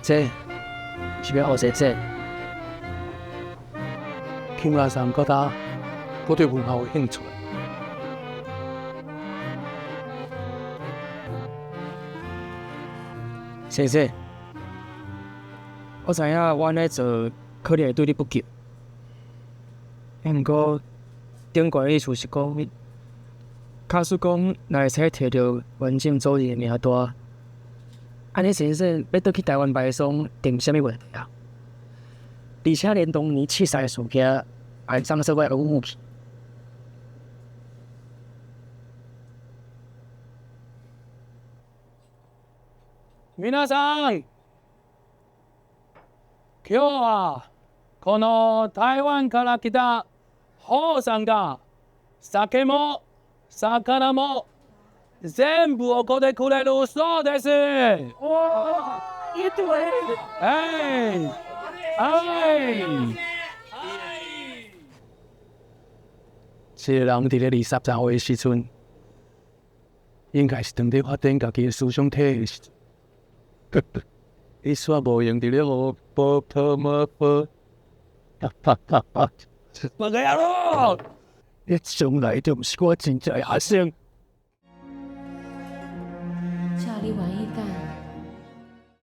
这是要学谁这？金拉山觉得我对文化有兴趣。先生，我知影我安尼做可能会对你不敬，毋过顶悬意思是讲，假使讲若会使摕到环境组织的名单，安尼先生要倒去台湾摆松，定啥物问题啊？而且连当年刺杀的事件，还上社会有误去。皆さん、今日はこの台湾から来たホウさんが酒も魚も全部おごってくれるそうです。这个人伫咧23岁的时阵，应该是当伫发展家己的思想体的时阵。伊煞无用伫咧学波特么波，别个呀咯！你从来就毋是我真正的学生。恰你愿意